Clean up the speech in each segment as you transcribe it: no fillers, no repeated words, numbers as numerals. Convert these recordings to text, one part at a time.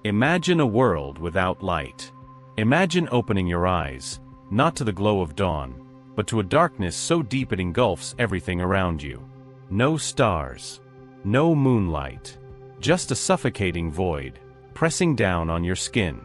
Imagine a world without light. Imagine opening your eyes, not to the glow of dawn, but to a darkness so deep it engulfs everything around you. No stars. No moonlight. Just a suffocating void, pressing down on your skin.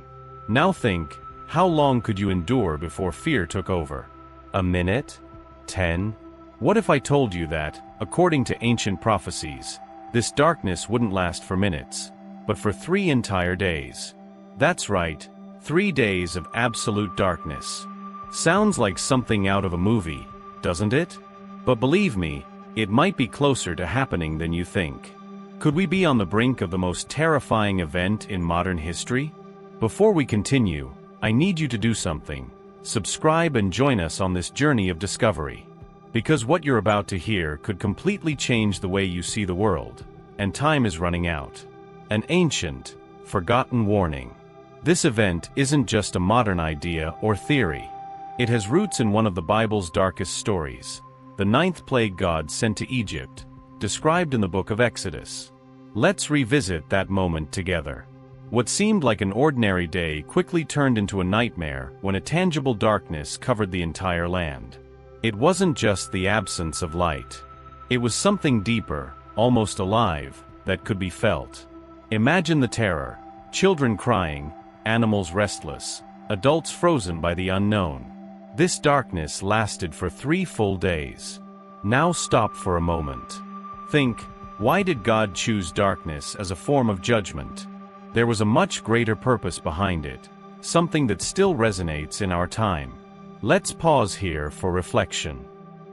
Now think, how long could you endure before fear took over? A minute? 10? What if I told you that, according to ancient prophecies, this darkness wouldn't last for minutes, but for 3 entire days? That's right, 3 days of absolute darkness. Sounds like something out of a movie, doesn't it? But believe me, it might be closer to happening than you think. Could we be on the brink of the most terrifying event in modern history? Before we continue, I need you to do something. Subscribe and join us on this journey of discovery. Because what you're about to hear could completely change the way you see the world, and time is running out. An ancient, forgotten warning. This event isn't just a modern idea or theory. It has roots in one of the Bible's darkest stories, the 9th plague God sent to Egypt, described in the book of Exodus. Let's revisit that moment together. What seemed like an ordinary day quickly turned into a nightmare when a tangible darkness covered the entire land. It wasn't just the absence of light. It was something deeper, almost alive, that could be felt. Imagine the terror: children crying, animals restless, adults frozen by the unknown. This darkness lasted for 3 full days. Now stop for a moment. Think, why did God choose darkness as a form of judgment? There was a much greater purpose behind it, something that still resonates in our time. Let's pause here for reflection.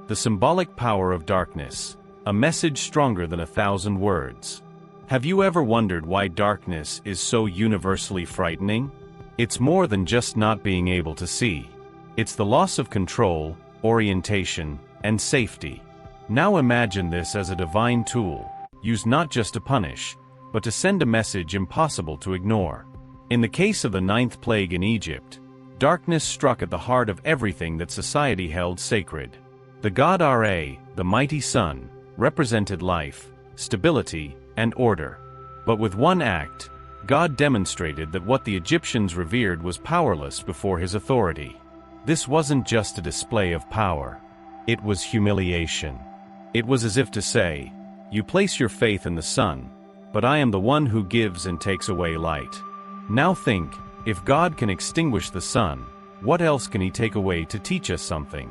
The symbolic power of darkness, a message stronger than 1,000 words. Have you ever wondered why darkness is so universally frightening? It's more than just not being able to see. It's the loss of control, orientation, and safety. Now imagine this as a divine tool, used not just to punish, but to send a message impossible to ignore. In the case of the 9th plague in Egypt, darkness struck at the heart of everything that society held sacred. The god Ra, the mighty sun, represented life, stability, and order. But with one act, God demonstrated that what the Egyptians revered was powerless before his authority. This wasn't just a display of power. It was humiliation. It was as if to say, "You place your faith in the sun, but I am the one who gives and takes away light." Now think, if God can extinguish the sun, what else can he take away to teach us something?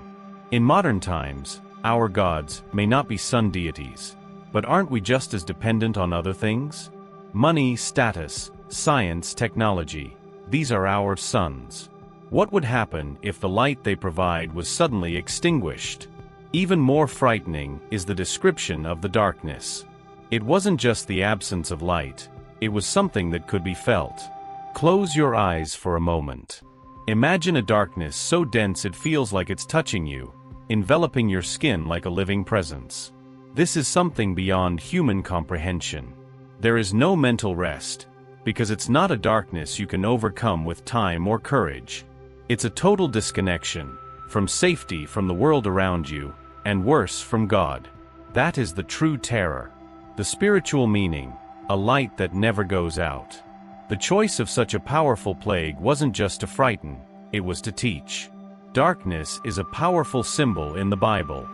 In modern times, our gods may not be sun deities, but aren't we just as dependent on other things? Money, status, science, technology, these are our suns. What would happen if the light they provide was suddenly extinguished? Even more frightening is the description of the darkness. It wasn't just the absence of light, it was something that could be felt. Close your eyes for a moment. Imagine a darkness so dense it feels like it's touching you, enveloping your skin like a living presence. This is something beyond human comprehension. There is no mental rest, because it's not a darkness you can overcome with time or courage. It's a total disconnection, from safety from the world around you, and worse, from God. That is the true terror. The spiritual meaning, a light that never goes out. The choice of such a powerful plague wasn't just to frighten, it was to teach. Darkness is a powerful symbol in the Bible.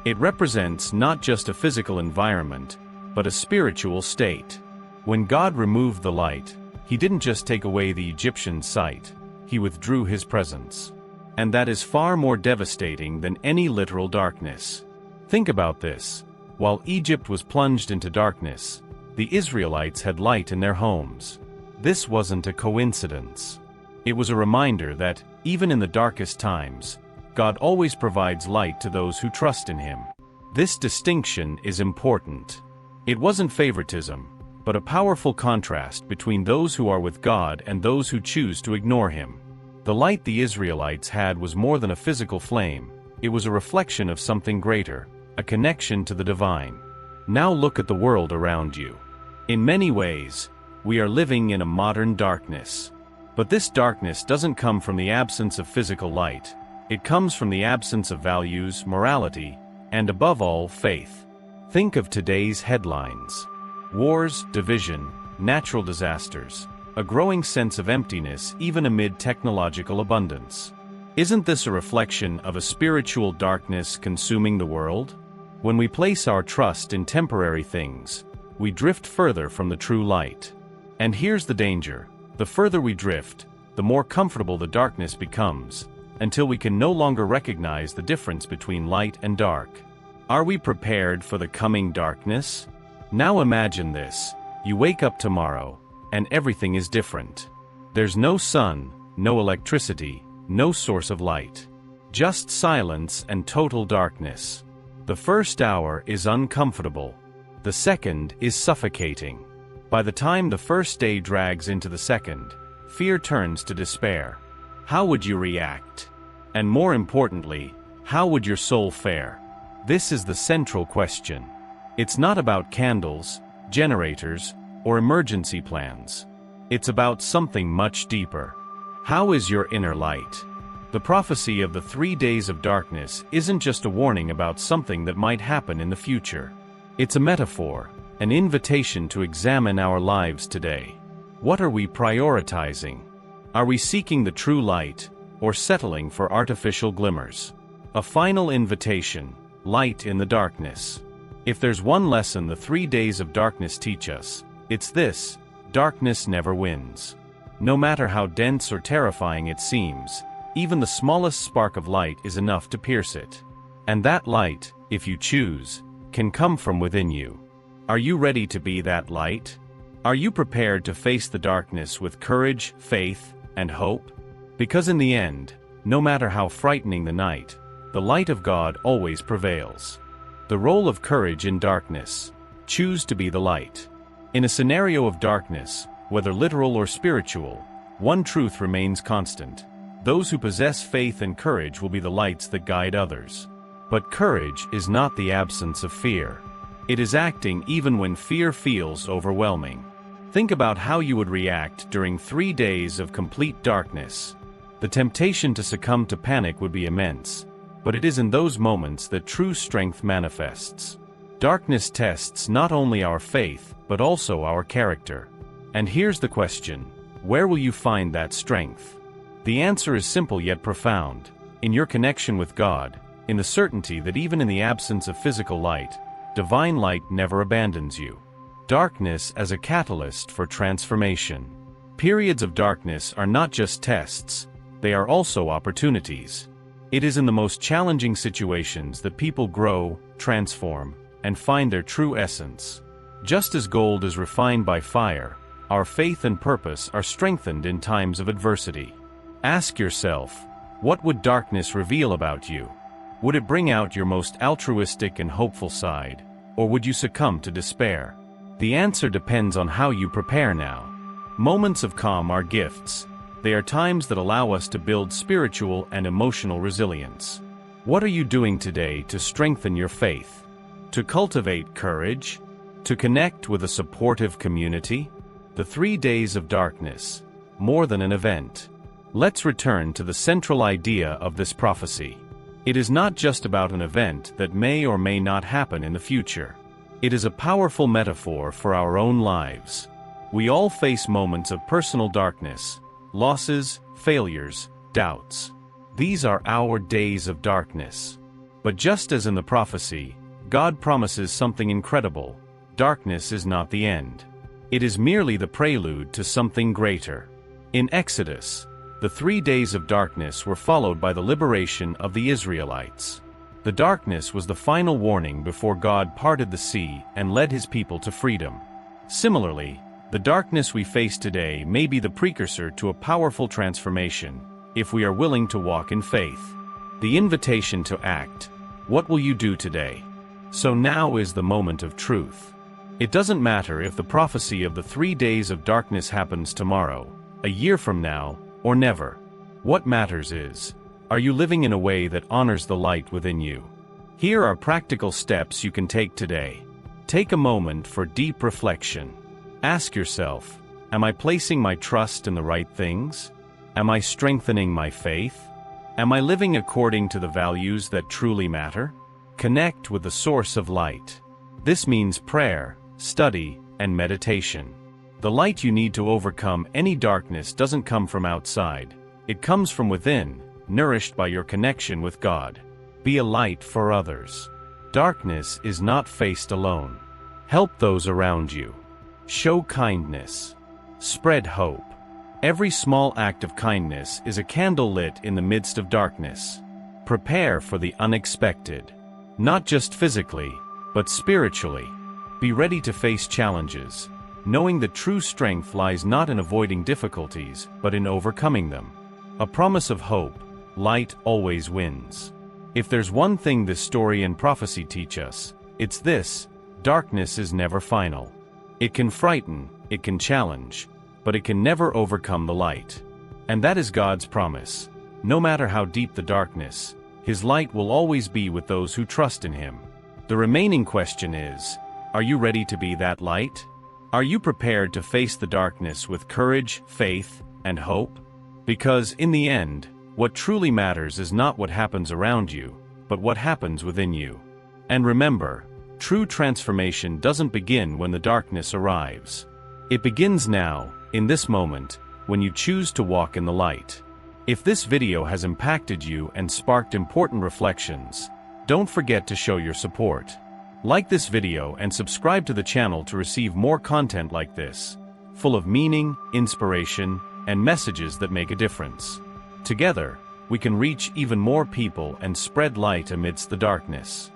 It represents not just a physical environment, but a spiritual state. When God removed the light, he didn't just take away the Egyptian sight, he withdrew his presence. And that is far more devastating than any literal darkness. Think about this. While Egypt was plunged into darkness, the Israelites had light in their homes. This wasn't a coincidence. It was a reminder that, even in the darkest times, God always provides light to those who trust in him. This distinction is important. It wasn't favoritism, but a powerful contrast between those who are with God and those who choose to ignore him. The light the Israelites had was more than a physical flame, it was a reflection of something greater, a connection to the divine. Now look at the world around you. In many ways, we are living in a modern darkness. But this darkness doesn't come from the absence of physical light. It comes from the absence of values, morality, and above all, faith. Think of today's headlines. Wars, division, natural disasters. a growing sense of emptiness even amid technological abundance. Isn't this a reflection of a spiritual darkness consuming the world? When we place our trust in temporary things, we drift further from the true light. And here's the danger: the further we drift, the more comfortable the darkness becomes, until we can no longer recognize the difference between light and dark. Are we prepared for the coming darkness? Now imagine this: you wake up tomorrow, and everything is different. There's no sun, no electricity, no source of light. Just silence and total darkness. The first hour is uncomfortable. The second is suffocating. By the time the first day drags into the second, fear turns to despair. How would you react? And more importantly, how would your soul fare? This is the central question. It's not about candles, generators, or emergency plans. It's about something much deeper. How is your inner light? The prophecy of the 3 days of darkness isn't just a warning about something that might happen in the future. It's a metaphor, an invitation to examine our lives today. What are we prioritizing? Are we seeking the true light, or settling for artificial glimmers? A final invitation: light in the darkness. If there's one lesson the 3 days of darkness teach us, it's this: darkness never wins. No matter how dense or terrifying it seems, even the smallest spark of light is enough to pierce it. And that light, if you choose, can come from within you. Are you ready to be that light? Are you prepared to face the darkness with courage, faith, and hope? Because in the end, no matter how frightening the night, the light of God always prevails. The role of courage in darkness: choose to be the light. In a scenario of darkness, whether literal or spiritual, one truth remains constant: those who possess faith and courage will be the lights that guide others. But courage is not the absence of fear. It is acting even when fear feels overwhelming. Think about how you would react during 3 days of complete darkness. The temptation to succumb to panic would be immense, but it is in those moments that true strength manifests. Darkness tests not only our faith, but also our character. And here's the question: where will you find that strength? The answer is simple yet profound: in your connection with God, in the certainty that even in the absence of physical light, divine light never abandons you. Darkness as a catalyst for transformation. Periods of darkness are not just tests, they are also opportunities. It is in the most challenging situations that people grow, transform, and find their true essence. Just as gold is refined by fire, our faith and purpose are strengthened in times of adversity. Ask yourself, what would darkness reveal about you? Would it bring out your most altruistic and hopeful side, or would you succumb to despair? The answer depends on how you prepare now. Moments of calm are gifts. They are times that allow us to build spiritual and emotional resilience. What are you doing today to strengthen your faith? To cultivate courage? To connect with a supportive community? The 3 days of darkness, more than an event. Let's return to the central idea of this prophecy. It is not just about an event that may or may not happen in the future. It is a powerful metaphor for our own lives. We all face moments of personal darkness, losses, failures, doubts. These are our days of darkness. But just as in the prophecy, God promises something incredible: darkness is not the end. It is merely the prelude to something greater. In Exodus, the 3 days of darkness were followed by the liberation of the Israelites. The darkness was the final warning before God parted the sea and led his people to freedom. Similarly, the darkness we face today may be the precursor to a powerful transformation, if we are willing to walk in faith. The invitation to act: what will you do today? So now is the moment of truth. It doesn't matter if the prophecy of the 3 days of darkness happens tomorrow, a year from now, or never. What matters is, are you living in a way that honors the light within you? Here are practical steps you can take today. Take a moment for deep reflection. Ask yourself, am I placing my trust in the right things? Am I strengthening my faith? Am I living according to the values that truly matter? Connect with the source of light. This means prayer, study, and meditation. The light you need to overcome any darkness doesn't come from outside. It comes from within, nourished by your connection with God. Be a light for others. Darkness is not faced alone. Help those around you. Show kindness. Spread hope. Every small act of kindness is a candle lit in the midst of darkness. Prepare for the unexpected. Not just physically, but spiritually. Be ready to face challenges, knowing that true strength lies not in avoiding difficulties, but in overcoming them. A promise of hope, light always wins. If there's one thing this story and prophecy teach us, it's this: darkness is never final. It can frighten, it can challenge, but it can never overcome the light. And that is God's promise. No matter how deep the darkness, His light will always be with those who trust in Him. The remaining question is, are you ready to be that light? Are you prepared to face the darkness with courage, faith, and hope? Because in the end, what truly matters is not what happens around you, but what happens within you. And remember, true transformation doesn't begin when the darkness arrives. It begins now, in this moment, when you choose to walk in the light. If this video has impacted you and sparked important reflections, don't forget to show your support. Like this video and subscribe to the channel to receive more content like this, full of meaning, inspiration, and messages that make a difference. Together, we can reach even more people and spread light amidst the darkness.